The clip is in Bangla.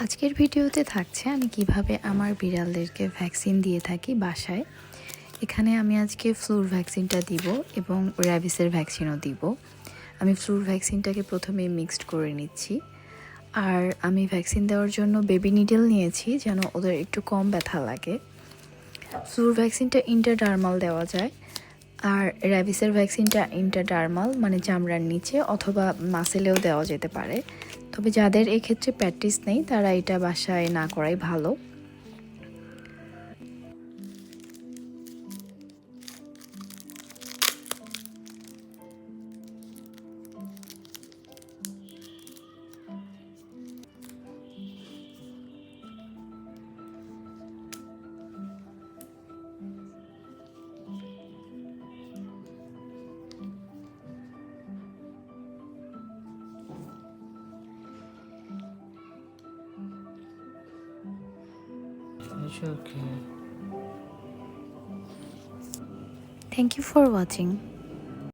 আজকের ভিডিওতে থাকছে আমি কিভাবে আমার বিড়ালদেরকে ভ্যাকসিন দিয়ে থাকি বাসায়। এখানে আমি আজকে ফ্লুর ভ্যাকসিনটা দিব এবং র্যাবিসের ভ্যাকসিনও দিব। আমি ফ্লুর ভ্যাকসিনটাকে প্রথমে মিক্সড করে নিচ্ছি। আর আমি ভ্যাকসিন দেওয়ার জন্য বেবি নিডল নিয়েছি যেন ওদের একটু কম ব্যথা লাগে। ফ্লুর ভ্যাকসিনটা ইন্টারডার্মাল দেওয়া যায়, আর র্যাবিসের ভ্যাকসিনটা ইন্টারডার্মাল মানে চামড়ার নিচে অথবা মাসেলেও দেওয়া যেতে পারে। তবে যাদের এক্ষেত্রে প্র্যাকটিস নেই তারা এটা বাসায় না করাই ভালো। It's okay. Thank you for watching.